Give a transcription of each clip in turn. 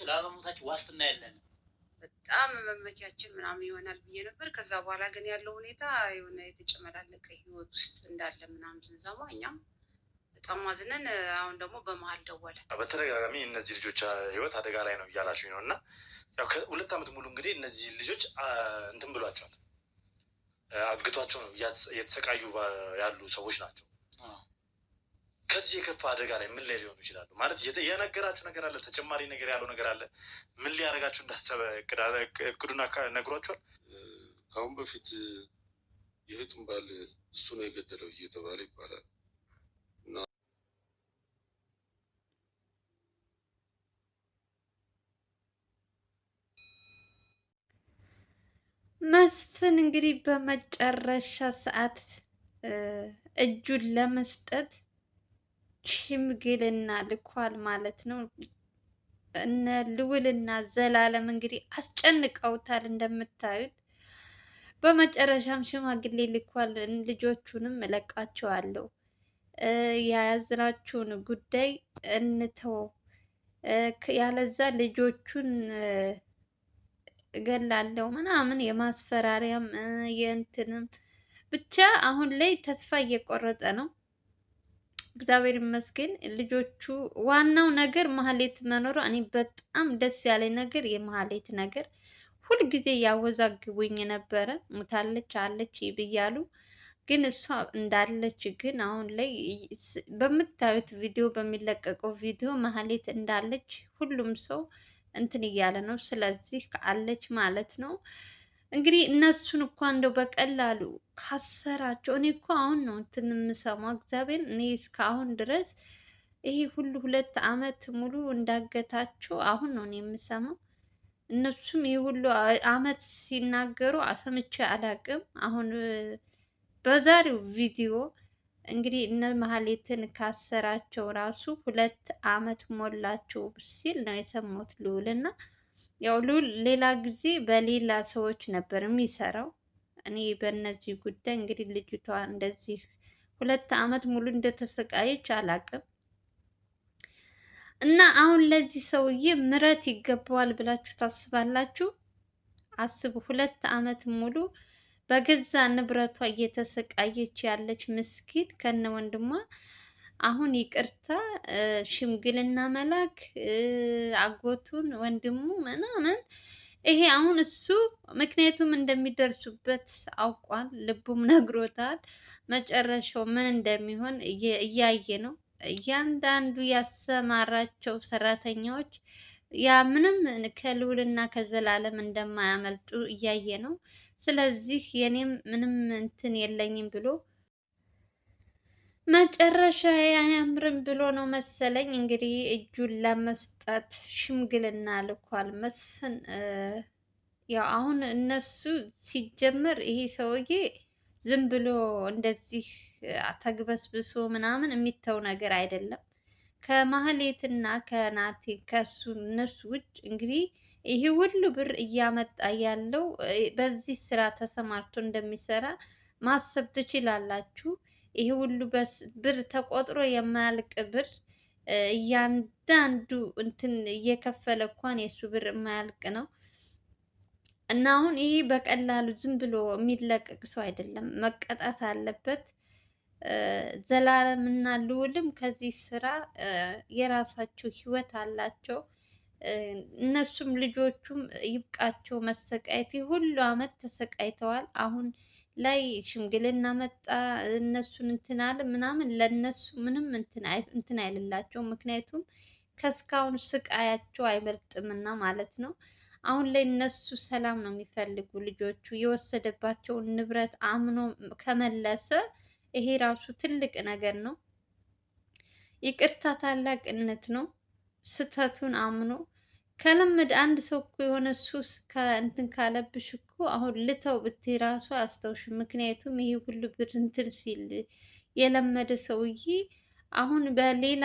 ለመሞታቸው ላለመሞታቸው ዋስትና የለን። በጣም መመኪያችን ምናምን ይሆናል ብዬ ነበር። ከዛ በኋላ ግን ያለው ሁኔታ የሆነ የተጨመላለቀ ህይወት ውስጥ እንዳለ ምናምን ስንሰማ እኛም በጣም አዝነን፣ አሁን ደግሞ በመሀል ደወለ። በተደጋጋሚ እነዚህ ልጆች ህይወት አደጋ ላይ ነው እያላችሁኝ ነው እና ያው ከ2 ዓመት ሙሉ እንግዲህ እነዚህ ልጆች እንትን ብሏቸዋል፣ አግቷቸው ነው እየተሰቃዩ ያሉ ሰዎች ናቸው። ከዚህ የከፋ አደጋ ላይ ምን ላይ ሊሆኑ ይችላሉ? ማለት የነገራችሁ ነገር አለ? ተጨማሪ ነገር ያለው ነገር አለ? ምን ሊያደርጋችሁ እንዳሰበ እቅዱን ነግሯቸዋል? ከአሁን በፊት የእህቱን ባል እሱ ነው የገደለው እየተባለ ይባላል። መስፍን እንግዲህ በመጨረሻ ሰዓት እጁን ለመስጠት ሽምግልና ልኳል ማለት ነው። እነ ልዑልና ዘላለም እንግዲህ አስጨንቀውታል እንደምታዩት። በመጨረሻም ሽማግሌ ልኳል። ልጆቹንም እለቃቸዋለሁ፣ የያዝናችሁን ጉዳይ እንተው፣ ያለዛ ልጆቹን እገላለሁ ምናምን የማስፈራሪያም የእንትንም ብቻ አሁን ላይ ተስፋ እየቆረጠ ነው። እግዚአብሔር ይመስገን ልጆቹ። ዋናው ነገር ማህሌት መኖሯ እኔ በጣም ደስ ያለኝ ነገር የማህሌት ነገር ሁልጊዜ ያወዛግቡኝ ነበረ። ሙታለች አለች ብያሉ፣ ግን እሷ እንዳለች ግን አሁን ላይ በምታዩት ቪዲዮ በሚለቀቀው ቪዲዮ ማህሌት እንዳለች ሁሉም ሰው እንትን እያለ ነው። ስለዚህ አለች ማለት ነው። እንግዲህ እነሱን እኮ እንደው በቀላሉ ካሰራቸው፣ እኔ እኮ አሁን ነው እንትን የምሰማው እግዚአብሔር። እኔ እስካሁን ድረስ ይሄ ሁሉ 2 ዓመት ሙሉ እንዳገታቸው አሁን ነው እኔ የምሰማው። እነሱም ይህ ሁሉ ዓመት ሲናገሩ ሰምቼ አላቅም። አሁን በዛሬው ቪዲዮ እንግዲህ እነ ማህሌትን ካሰራቸው ራሱ 2 ዓመት ሞላቸው ሲል ነው የሰማሁት ልዑል። እና ያው ልዑል ሌላ ጊዜ በሌላ ሰዎች ነበር የሚሰራው። እኔ በእነዚህ ጉዳይ እንግዲህ ልጅቷ እንደዚህ 2 ዓመት ሙሉ እንደተሰቃየች አላቅም። እና አሁን ለዚህ ሰውዬ ምሕረት ይገባዋል ብላችሁ ታስባላችሁ? አስቡ፣ 2 ዓመት ሙሉ በገዛ ንብረቷ እየተሰቃየች ያለች ምስኪን ከነ ወንድሟ አሁን ይቅርታ ሽምግልና መላክ አጎቱን ወንድሙ ምናምን ይሄ አሁን እሱ ምክንያቱም እንደሚደርሱበት አውቋል፣ ልቡም ነግሮታል። መጨረሻው ምን እንደሚሆን እያየ ነው። እያንዳንዱ ያሰማራቸው ሰራተኛዎች ያ ምንም ከልዑልና ከዘላለም እንደማያመልጡ እያየ ነው። ስለዚህ የኔም ምንም እንትን የለኝም ብሎ መጨረሻ አያምርም ብሎ ነው መሰለኝ እንግዲህ እጁን ለመስጠት ሽምግልና ልኳል መስፍን። ያው አሁን እነሱ ሲጀመር ይሄ ሰውዬ ዝም ብሎ እንደዚህ ተግበስብሶ ምናምን የሚተው ነገር አይደለም። ከማህሌትና ከናቴ ከሱ እነሱ ውጭ እንግዲህ ይሄ ሁሉ ብር እያመጣ ያለው በዚህ ስራ ተሰማርቶ እንደሚሰራ ማሰብ ትችላላችሁ። ይሄ ሁሉ ብር ተቆጥሮ የማያልቅ ብር እያንዳንዱ እንትን እየከፈለ እንኳን የሱ ብር የማያልቅ ነው። እና አሁን ይሄ በቀላሉ ዝም ብሎ የሚለቀቅ ሰው አይደለም፣ መቀጣት አለበት። ዘላለም እና ልዑልም ከዚህ ስራ የራሳቸው ህይወት አላቸው። እነሱም ልጆቹም ይብቃቸው መሰቃየት። ሁሉ አመት ተሰቃይተዋል። አሁን ላይ ሽምግልና መጣ፣ እነሱን እንትን አለ ምናምን፣ ለነሱ ምንም እንትን አይልላቸው። ምክንያቱም ከእስካሁን ስቃያቸው አይበልጥምና ማለት ነው። አሁን ላይ እነሱ ሰላም ነው የሚፈልጉ። ልጆቹ የወሰደባቸውን ንብረት አምኖ ከመለሰ ይሄ ራሱ ትልቅ ነገር ነው። ይቅርታ ታላቅነት ነው። ስተቱን አምኖ ከለመደ አንድ ሰው እኮ የሆነ ሱስ ከእንትን ካለብሽ እኮ አሁን ልተው ብትይ ራሱ አያስታውሽም። ምክንያቱም ይሄ ሁሉ ብር እንትን ሲል የለመደ ሰውዬ አሁን በሌላ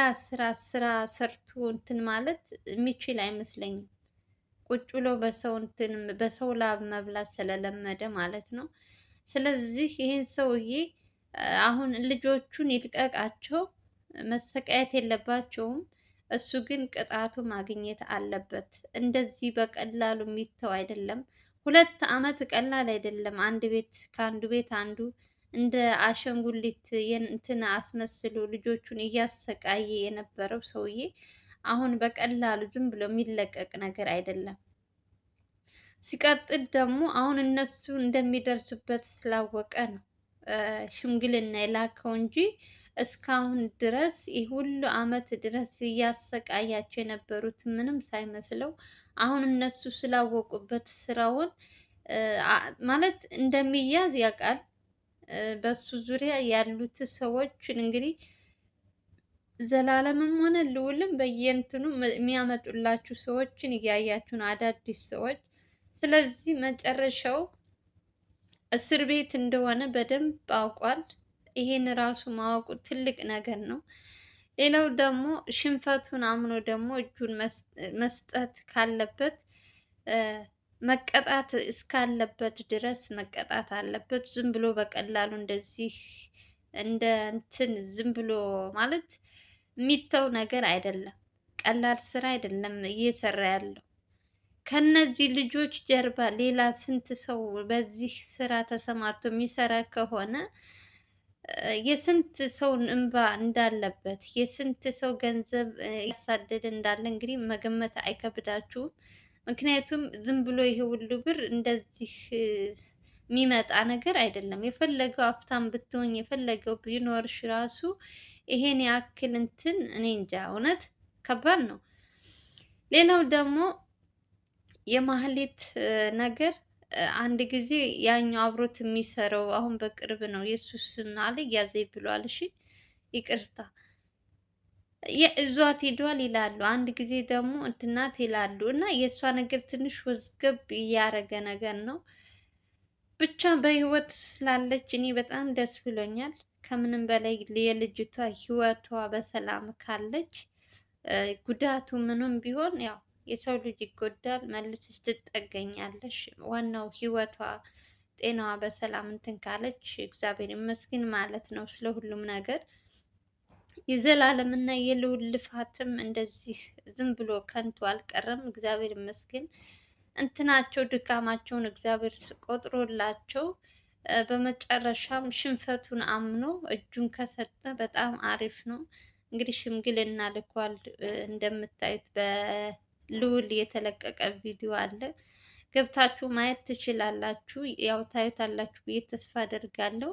ስራ ሰርቶ እንትን ማለት የሚችል አይመስለኝም። ቁጭ ብሎ በሰው እንትን በሰው ላብ መብላት ስለለመደ ማለት ነው። ስለዚህ ይሄን ሰውዬ አሁን ልጆቹን ይልቀቃቸው፣ መሰቃየት የለባቸውም። እሱ ግን ቅጣቱ ማግኘት አለበት። እንደዚህ በቀላሉ የሚተው አይደለም። 2 ዓመት ቀላል አይደለም። አንድ ቤት ከአንዱ ቤት አንዱ እንደ አሸንጉሊት እንትን አስመስሎ ልጆቹን እያሰቃየ የነበረው ሰውዬ አሁን በቀላሉ ዝም ብሎ የሚለቀቅ ነገር አይደለም። ሲቀጥል ደግሞ አሁን እነሱ እንደሚደርሱበት ስላወቀ ነው ሽምግልና የላከው እንጂ እስካሁን ድረስ ይህ ሁሉ አመት ድረስ እያሰቃያቸው የነበሩት ምንም ሳይመስለው አሁን እነሱ ስላወቁበት ስራውን ማለት እንደሚያዝ ያውቃል። በሱ ዙሪያ ያሉት ሰዎችን እንግዲህ ዘላለምም ሆነ ልዑልም በየእንትኑ የሚያመጡላችሁ ሰዎችን እያያችሁ ነው፣ አዳዲስ ሰዎች። ስለዚህ መጨረሻው እስር ቤት እንደሆነ በደንብ አውቋል። ይሄን ራሱ ማወቁ ትልቅ ነገር ነው። ሌላው ደግሞ ሽንፈቱን አምኖ ደግሞ እጁን መስጠት ካለበት መቀጣት እስካለበት ድረስ መቀጣት አለበት። ዝም ብሎ በቀላሉ እንደዚህ እንደ እንትን ዝም ብሎ ማለት የሚተው ነገር አይደለም። ቀላል ስራ አይደለም እየሰራ ያለው። ከነዚህ ልጆች ጀርባ ሌላ ስንት ሰው በዚህ ስራ ተሰማርቶ የሚሰራ ከሆነ የስንት ሰውን እንባ እንዳለበት የስንት ሰው ገንዘብ ያሳደደ እንዳለ እንግዲህ መገመት አይከብዳችሁም። ምክንያቱም ዝም ብሎ ይሄ ሁሉ ብር እንደዚህ የሚመጣ ነገር አይደለም። የፈለገው ሀብታም ብትሆኝ የፈለገው ቢኖርሽ ራሱ ይሄን ያክል እንትን እኔ እንጃ፣ እውነት ከባድ ነው። ሌላው ደግሞ የማህሌት ነገር አንድ ጊዜ ያኛው አብሮት የሚሰራው አሁን በቅርብ ነው የሱ ስም አለ ያዘኝ ብሏል። እሺ ይቅርታ የእዟት ሄዷል ይላሉ፣ አንድ ጊዜ ደግሞ እንትናት ይላሉ። እና የእሷ ነገር ትንሽ ወዝገብ እያረገ ነገር ነው። ብቻ በህይወት ስላለች እኔ በጣም ደስ ብሎኛል። ከምንም በላይ የልጅቷ ህይወቷ በሰላም ካለች ጉዳቱ ምንም ቢሆን ያው የሰው ልጅ ይጎዳል፣ መልሰሽ ትጠገኛለሽ። ዋናው ህይወቷ ጤናዋ በሰላም እንትን ካለች እግዚአብሔር ይመስገን ማለት ነው ስለ ሁሉም ነገር። የዘላለም እና የልዑል ልፋትም እንደዚህ ዝም ብሎ ከንቱ አልቀረም። እግዚአብሔር ይመስገን እንትናቸው ድካማቸውን እግዚአብሔር ቆጥሮላቸው በመጨረሻም ሽንፈቱን አምኖ እጁን ከሰጠ በጣም አሪፍ ነው። እንግዲህ ሽምግልና ልኳል። እንደምታዩት በልዑል የተለቀቀ ቪዲዮ አለ፣ ገብታችሁ ማየት ትችላላችሁ። ያው ታዩታላችሁ ብዬ ተስፋ አደርጋለሁ።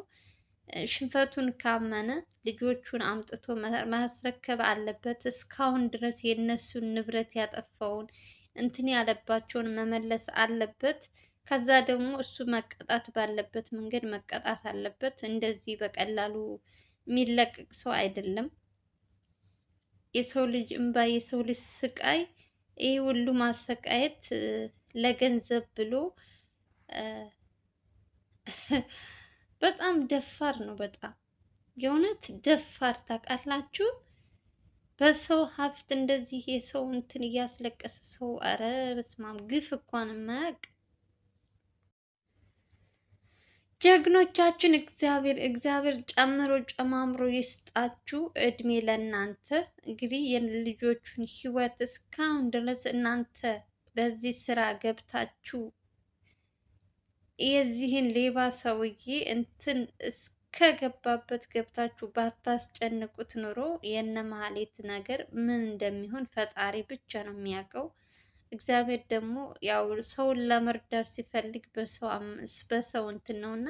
ሽንፈቱን ካመነ ልጆቹን አምጥቶ ማስረከብ አለበት። እስካሁን ድረስ የእነሱን ንብረት ያጠፋውን እንትን ያለባቸውን መመለስ አለበት። ከዛ ደግሞ እሱ መቀጣት ባለበት መንገድ መቀጣት አለበት። እንደዚህ በቀላሉ የሚለቀቅ ሰው አይደለም። የሰው ልጅ እንባ፣ የሰው ልጅ ስቃይ፣ ይህ ሁሉ ማሰቃየት ለገንዘብ ብሎ በጣም ደፋር ነው። በጣም የእውነት ደፋር ታውቃላችሁ። በሰው ሀብት እንደዚህ የሰው እንትን እያስለቀሰ ሰው፣ አረ በስመ አብ ግፍ እንኳን የማያውቅ ጀግኖቻችን እግዚአብሔር ጨምሮ ጨማምሮ ይስጣችሁ። እድሜ ለእናንተ። እንግዲህ የልጆቹን ህይወት እስካሁን ድረስ እናንተ በዚህ ስራ ገብታችሁ የዚህን ሌባ ሰውዬ እንትን እስከገባበት ገብታችሁ ባታስጨንቁት ኑሮ የነ ማህሌት ነገር ምን እንደሚሆን ፈጣሪ ብቻ ነው የሚያውቀው። እግዚአብሔር ደግሞ ያው ሰውን ለመርዳት ሲፈልግ በሰው እንትን ነው እና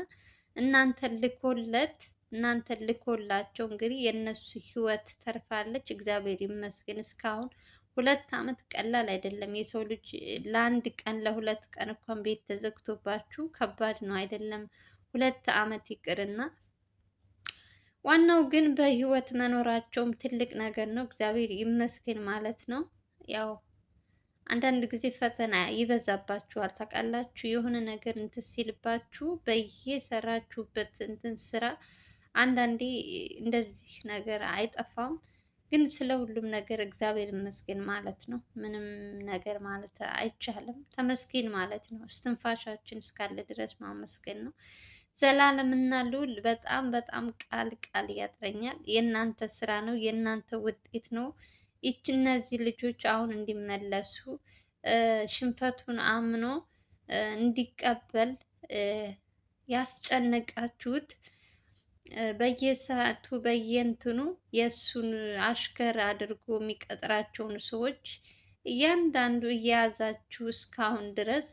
እናንተ ልኮላቸው እንግዲህ የእነሱ ህይወት ተርፋለች። እግዚአብሔር ይመስገን። እስካሁን 2 ዓመት ቀላል አይደለም። የሰው ልጅ ለአንድ ቀን ለሁለት ቀን እንኳን ቤት ተዘግቶባችሁ ከባድ ነው አይደለም 2 ዓመት ይቅርና። ዋናው ግን በህይወት መኖራቸውም ትልቅ ነገር ነው። እግዚአብሔር ይመስገን ማለት ነው። ያው አንዳንድ ጊዜ ፈተና ይበዛባችኋል ታውቃላችሁ። የሆነ ነገር እንትን ሲልባችሁ በየሰራችሁበት እንትን ስራ አንዳንዴ እንደዚህ ነገር አይጠፋም። ግን ስለ ሁሉም ነገር እግዚአብሔር ይመስገን ማለት ነው። ምንም ነገር ማለት አይቻልም። ተመስገን ማለት ነው። እስትንፋሻችን እስካለ ድረስ ማመስገን ነው። ዘላለም እና ልዑል በጣም ቃል ያጥረኛል። የእናንተ ስራ ነው፣ የእናንተ ውጤት ነው። እነዚህ ልጆች አሁን እንዲመለሱ ሽንፈቱን አምኖ እንዲቀበል ያስጨነቃችሁት በየሰዓቱ በየእንትኑ የእሱን አሽከር አድርጎ የሚቀጥራቸውን ሰዎች እያንዳንዱ እየያዛችሁ እስካሁን ድረስ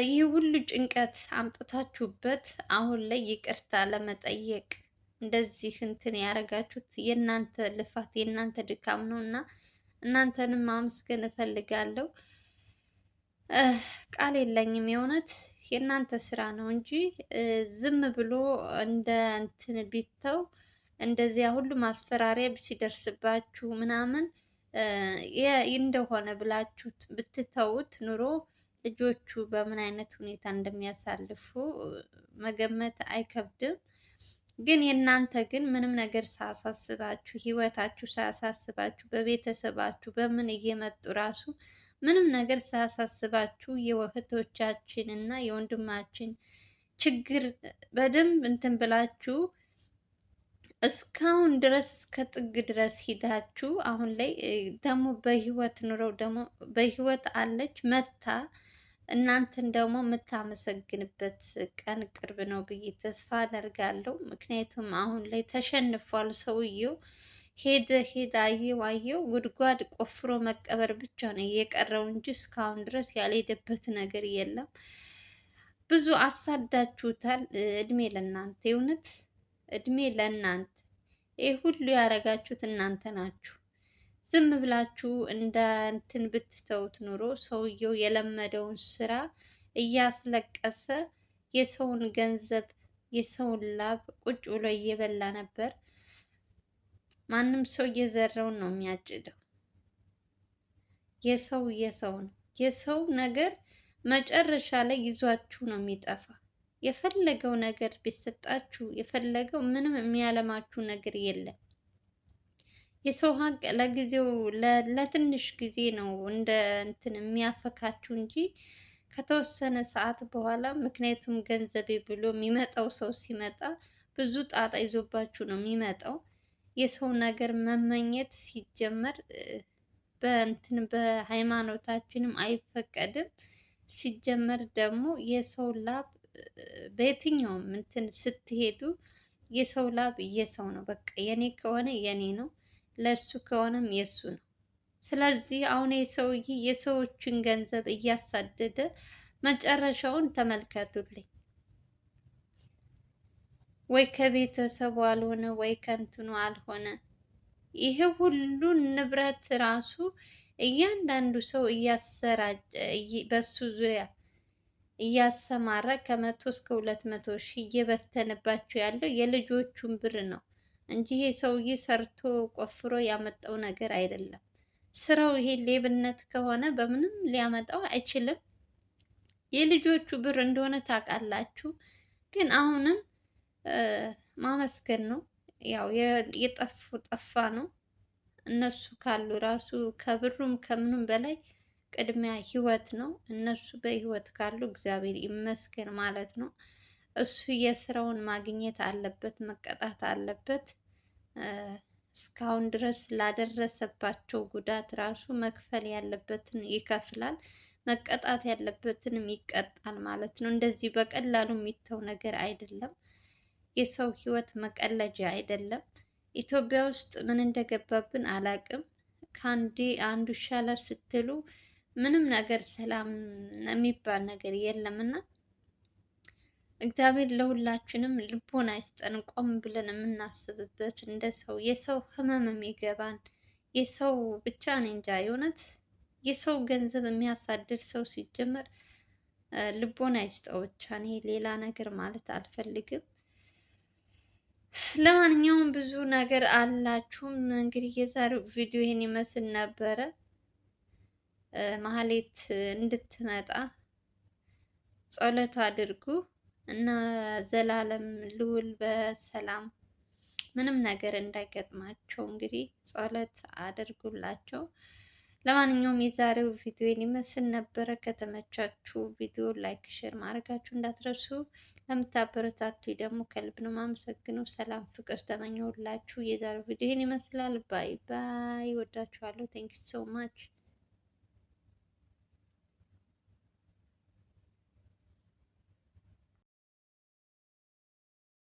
ይህ ሁሉ ጭንቀት አምጥታችሁበት አሁን ላይ ይቅርታ ለመጠየቅ እንደዚህ እንትን ያደረጋችሁት የእናንተ ልፋት የእናንተ ድካም ነው እና እናንተንም ማመስገን እፈልጋለሁ። ቃል የለኝም። የእውነት የእናንተ ስራ ነው እንጂ ዝም ብሎ እንደ እንትን ቢተው እንደዚያ ሁሉ ማስፈራሪያ ሲደርስባችሁ ምናምን እንደሆነ ብላችሁ ብትተውት ኑሮ ልጆቹ በምን አይነት ሁኔታ እንደሚያሳልፉ መገመት አይከብድም። ግን የእናንተ ግን ምንም ነገር ሳያሳስባችሁ ህይወታችሁ ሳያሳስባችሁ በቤተሰባችሁ በምን እየመጡ ራሱ ምንም ነገር ሳያሳስባችሁ የእህቶቻችን እና የወንድማችን ችግር በደንብ እንትን ብላችሁ እስካሁን ድረስ እስከ ጥግ ድረስ ሂዳችሁ አሁን ላይ ደግሞ በህይወት ኑረው ደግሞ በህይወት አለች መታ እናንተን ደግሞ የምታመሰግንበት ቀን ቅርብ ነው ብዬ ተስፋ አደርጋለሁ። ምክንያቱም አሁን ላይ ተሸንፏል ሰውየው። ሄደ አየው ጉድጓድ ቆፍሮ መቀበር ብቻ ነው የቀረው እንጂ እስካሁን ድረስ ያልሄደበት ነገር የለም። ብዙ አሳዳችሁታል። እድሜ ለእናንተ የእውነት እድሜ ለእናንተ። ይህ ሁሉ ያደረጋችሁት እናንተ ናችሁ። ዝም ብላችሁ እንደ እንትን ብትተውት ኑሮ ሰውየው የለመደውን ስራ እያስለቀሰ የሰውን ገንዘብ የሰውን ላብ ቁጭ ብሎ እየበላ ነበር። ማንም ሰው እየዘራውን ነው የሚያጭደው። የሰው ነው። የሰው ነገር መጨረሻ ላይ ይዟችሁ ነው የሚጠፋ። የፈለገው ነገር ቢሰጣችሁ የፈለገው ምንም የሚያለማችሁ ነገር የለም። የሰው ሀቅ ለጊዜው ለትንሽ ጊዜ ነው እንደ እንትን የሚያፈካችሁ እንጂ ከተወሰነ ሰዓት በኋላ ምክንያቱም ገንዘቤ ብሎ የሚመጣው ሰው ሲመጣ ብዙ ጣጣ ይዞባችሁ ነው የሚመጣው። የሰው ነገር መመኘት ሲጀመር በእንትን በሃይማኖታችንም አይፈቀድም። ሲጀመር ደግሞ የሰው ላብ በየትኛውም እንትን ስትሄዱ የሰው ላብ የሰው ነው። በቃ የኔ ከሆነ የኔ ነው፣ ለሱ ከሆነም የሱ ነው። ስለዚህ አሁን የሰውዬ የሰዎችን ገንዘብ እያሳደደ መጨረሻውን ተመልከቱልኝ። ወይ ከቤተሰቡ አልሆነ ወይ ከእንትኑ አልሆነ። ይሄ ሁሉ ንብረት ራሱ እያንዳንዱ ሰው እያሰራጨ በሱ ዙሪያ እያሰማራ ከ100 እስከ 200 ሺህ እየበተነባቸው ያለው የልጆቹን ብር ነው እንጂ ይሄ ሰውዬ ሰርቶ ቆፍሮ ያመጣው ነገር አይደለም። ስራው ይሄ ሌብነት ከሆነ በምንም ሊያመጣው አይችልም። የልጆቹ ብር እንደሆነ ታውቃላችሁ። ግን አሁንም ማመስገን ነው። ያው የጠፉ ጠፋ ነው። እነሱ ካሉ ራሱ ከብሩም ከምኑም በላይ ቅድሚያ ህይወት ነው። እነሱ በህይወት ካሉ እግዚአብሔር ይመስገን ማለት ነው። እሱ የስራውን ማግኘት አለበት፣ መቀጣት አለበት። እስካሁን ድረስ ላደረሰባቸው ጉዳት ራሱ መክፈል ያለበትን ይከፍላል፣ መቀጣት ያለበትንም ይቀጣል ማለት ነው። እንደዚህ በቀላሉ የሚተው ነገር አይደለም። የሰው ህይወት መቀለጃ አይደለም። ኢትዮጵያ ውስጥ ምን እንደገባብን አላቅም። ከአንዴ አንዱ ይሻላል ስትሉ ምንም ነገር ሰላም የሚባል ነገር የለም እና እግዚአብሔር ለሁላችንም ልቦና ይስጠን። ቆም ብለን የምናስብበት እንደ ሰው የሰው ህመም የሚገባን የሰው ብቻ እኔ እንጃ የእውነት የሰው ገንዘብ የሚያሳድድ ሰው ሲጀመር ልቦና ይስጠው ብቻ። እኔ ሌላ ነገር ማለት አልፈልግም። ለማንኛውም ብዙ ነገር አላችሁም። እንግዲህ የዛሬው ቪዲዮ ይሄን ይመስል ነበረ። ማህሌት እንድትመጣ ጸሎት አድርጉ እና ዘላለም ልዑል በሰላም ምንም ነገር እንዳይገጥማቸው እንግዲህ ጸሎት አድርጉላቸው። ለማንኛውም የዛሬው ቪዲዮ ይመስል ነበረ። ከተመቻችሁ ቪዲዮ ላይክ፣ ሼር ማድረጋችሁ እንዳትረሱ። ለምታበረታቱ ደግሞ ከልብ ነው የማመሰግነው። ሰላም ፍቅር ተመኘሁላችሁ። የዛሬው ቪዲዮ ይህን ይመስላል። ባይ ባይ። ወዳችኋለሁ። ቴንክ ሶ ማች